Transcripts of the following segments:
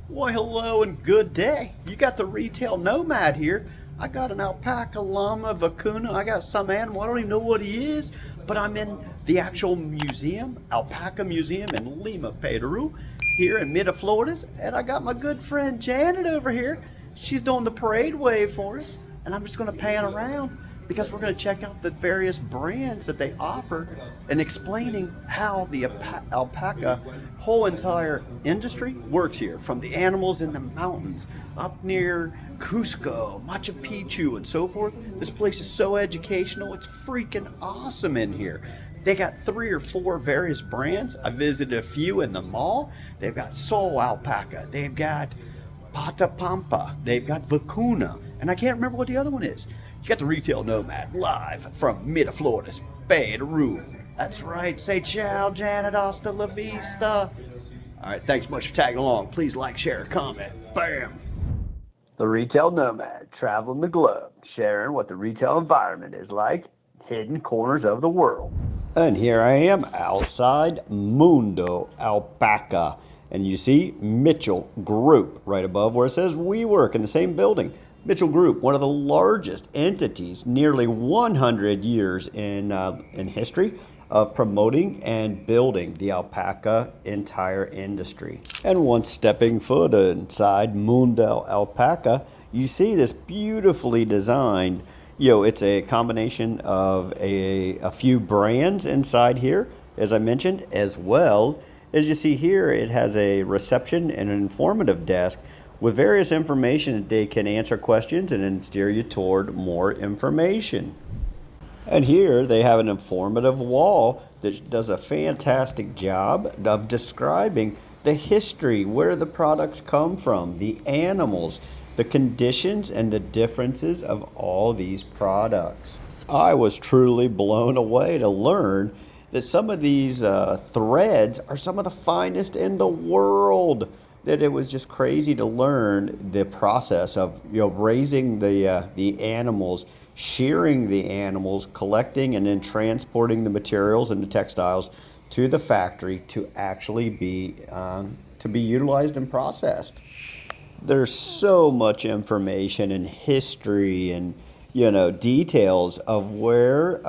Why, hello and good day. You got the Retail Nomad here. I got an alpaca, llama, vacuna. I got some animal. I don't even know what he is, but I'm in the actual museum, Alpaca Museum in Lima, Peru, here in Florida. And I got my good friend Janet over here. She's doing the parade wave for us. And I'm just going to pan around because we're going to check out the various brands that they offer and explaining how the alpaca whole entire industry works here, from the animals in the mountains up near Cusco, Machu Picchu, and so forth. This place is so educational. It's freaking awesome in here. They got 3 or 4 various brands. I visited a few in the mall. They've got Sol Alpaca. They've got Patapampa. They've got vacuna. And I can't remember what the other one is. You got the Retail Nomad live from Florida, Peru. That's right. Say ciao, Janet. Hasta la vista. All right. Thanks much for tagging along. Please like, share, comment. Bam. The Retail Nomad, traveling the globe, sharing what the retail environment is like, hidden corners of the world. And here I am outside Mundo Alpaca. And you see Mitchell Group right above where it says we work in the same building. Mitchell Group, one of the largest entities, nearly 100 years in history of promoting and building the alpaca entire industry. And once stepping foot inside Mundo Alpaca, you see this beautifully designed, it's a combination of a few brands inside here, as I mentioned, as well as you see here, it has a reception and an informative desk with various information that they can answer questions and then steer you toward more information. And here they have an informative wall that does a fantastic job of describing the history, where the products come from, the animals, the conditions, and the differences of all these products. I was truly blown away to learn that some of these threads are some of the finest in the world. That it was just crazy to learn the process of raising the animals, shearing the animals, collecting and then transporting the materials and the textiles to the factory to actually be utilized and processed. There's so much information and history and details of where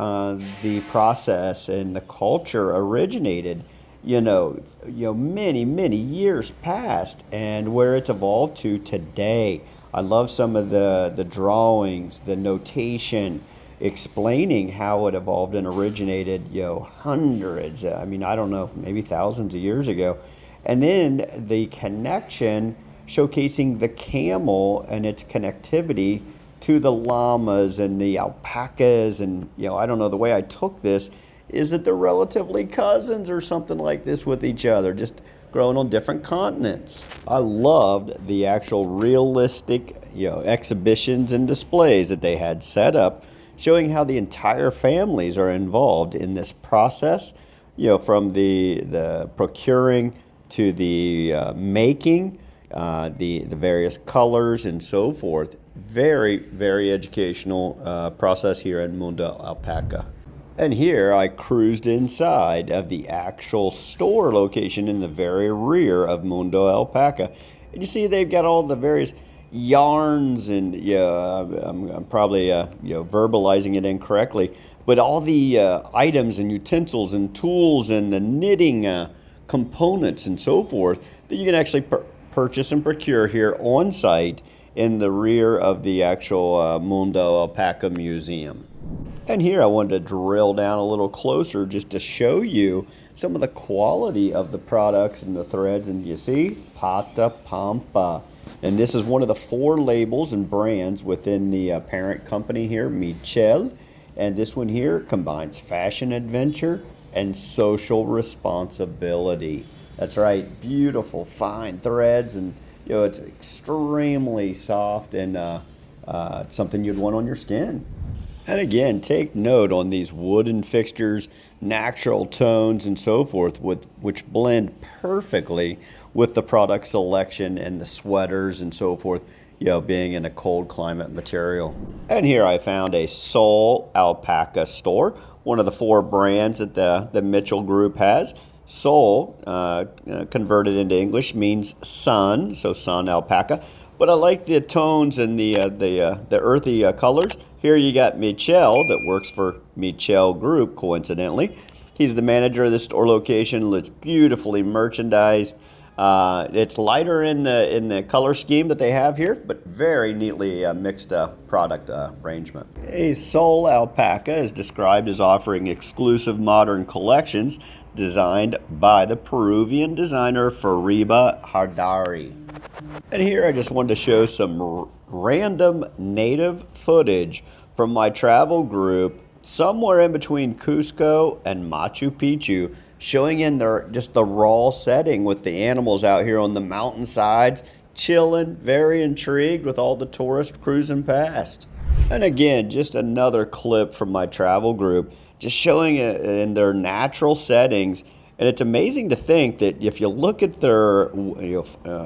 the process and the culture originated. Many years past, and where it's evolved to today. I love some of the drawings, the notation, explaining how it evolved and originated, hundreds, I don't know, maybe thousands of years ago. And then the connection, showcasing the camel and its connectivity to the llamas and the alpacas. And, I don't know, the way I took this is that they're relatively cousins or something like this with each other, just growing on different continents. I loved the actual realistic, exhibitions and displays that they had set up, showing how the entire families are involved in this process, from the procuring to the making, the various colors and so forth. Very, very educational process here in Mundo Alpaca. And here I cruised inside of the actual store location in the very rear of Mundo Alpaca. And you see they've got all the various yarns and, I'm probably verbalizing it incorrectly, but all the items and utensils and tools and the knitting components and so forth that you can actually purchase and procure here on site in the rear of the actual Mundo Alpaca Museum. And here I wanted to drill down a little closer just to show you some of the quality of the products and the threads. And you see, Patapampa. And this is one of the 4 labels and brands within the parent company here, Michel. And this one here combines fashion adventure and social responsibility. That's right, beautiful, fine threads, and it's extremely soft and something you'd want on your skin. And again, take note on these wooden fixtures, natural tones, and so forth, which blend perfectly with the product selection and the sweaters and so forth, being in a cold climate material. And here I found a Sol Alpaca store, one of the 4 brands that the Mitchell Group has. Sol, converted into English, means sun, so sun alpaca. But I like the tones and the earthy colors. Here you got Michel that works for Michel Group, coincidentally. He's the manager of the store location. It's beautifully merchandised. It's lighter in the color scheme that they have here, but very neatly mixed product arrangement. A Sol Alpaca is described as offering exclusive modern collections designed by the Peruvian designer Fariba Hardari. And here I just wanted to show some random native footage from my travel group somewhere in between Cusco and Machu Picchu, showing in just the raw setting with the animals out here on the mountainsides, chilling, very intrigued with all the tourists cruising past. And again, just another clip from my travel group, just showing it in their natural settings. And it's amazing to think that if you look at their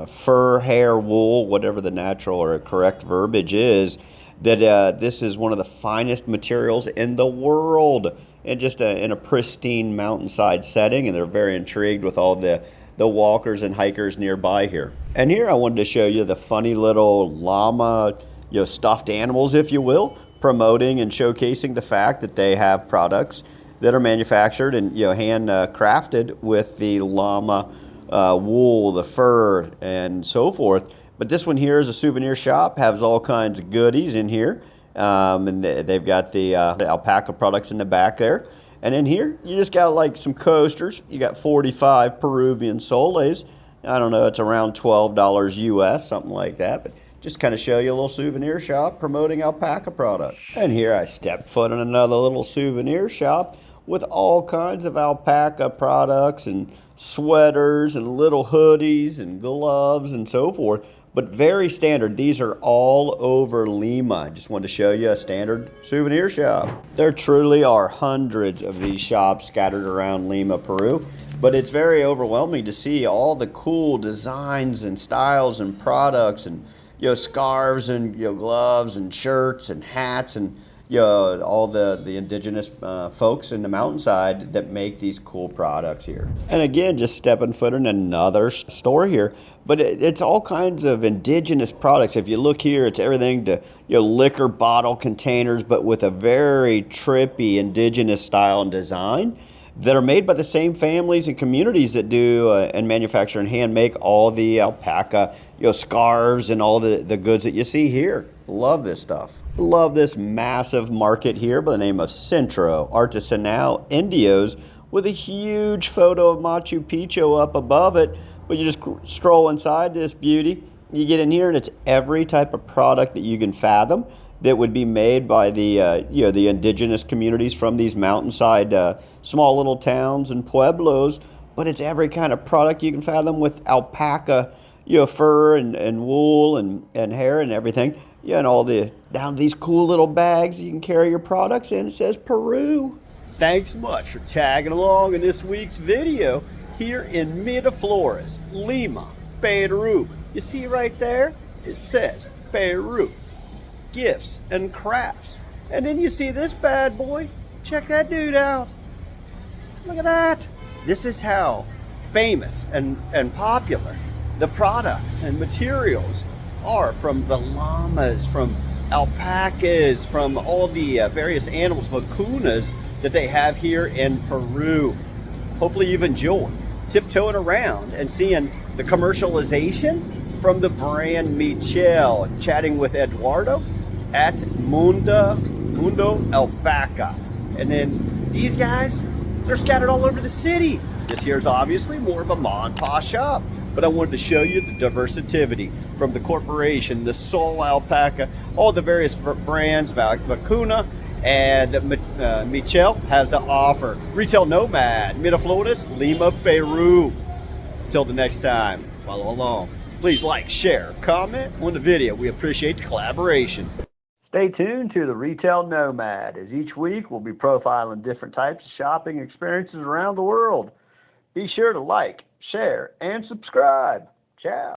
fur, hair, wool, whatever the natural or correct verbiage is, that this is one of the finest materials in the world, and just in a pristine mountainside setting. And they're very intrigued with all the walkers and hikers nearby here. And here I wanted to show you the funny little llama, stuffed animals, if you will, promoting and showcasing the fact that they have products that are manufactured and hand crafted with the llama wool, the fur, and so forth. But this one here is a souvenir shop, has all kinds of goodies in here. And they've got the alpaca products in the back there. And in here, you just got like some coasters. You got 45 Peruvian soles. I don't know, it's around $12 US, something like that. But just kind of show you a little souvenir shop promoting alpaca products. And here I stepped foot in another little souvenir shop with all kinds of alpaca products and sweaters and little hoodies and gloves and so forth. But very standard. These are all over Lima. I just wanted to show you a standard souvenir shop. There truly are hundreds of these shops scattered around Lima, Peru. But it's very overwhelming to see all the cool designs and styles and products and scarves and gloves and shirts and hats and all the indigenous folks in the mountainside that make these cool products here. And again, just stepping foot in another store here, but it's all kinds of indigenous products. If you look here, it's everything to liquor bottle containers, but with a very trippy indigenous style and design that are made by the same families and communities that do and manufacture and hand make all the alpaca scarves and all the goods that you see here. Love this stuff. Love this massive market here by the name of Centro, Artesanal, Indios, with a huge photo of Machu Picchu up above it. But you just stroll inside this beauty. You get in here and it's every type of product that you can fathom that would be made by the the indigenous communities from these mountainside small little towns and pueblos. But it's every kind of product you can fathom with alpaca fur and wool and hair and everything. And all down to these cool little bags you can carry your products in. It says Peru. Thanks much for tagging along in this week's video here in Miraflores, Lima, Peru. You see right there? It says Peru. Gifts and crafts. And then you see this bad boy. Check that dude out. Look at that. This is how famous and popular the products and materials are from the llamas, from alpacas, from all the various animals, vacunas that they have here in Peru. Hopefully you've enjoyed tiptoeing around and seeing the commercialization from the brand Michel, chatting with Eduardo at Mundo Alpaca. And then these guys, they're scattered all over the city. This here is obviously more of a ma and pa shop, but I wanted to show you the diversity from the corporation, the Sol Alpaca, all the various brands, vacuna, and Michel has to offer. Retail Nomad, Miraflores, Lima, Peru. Until the next time, follow along. Please like, share, comment on the video. We appreciate the collaboration. Stay tuned to the Retail Nomad, as each week we'll be profiling different types of shopping experiences around the world. Be sure to like, share, and subscribe. Ciao.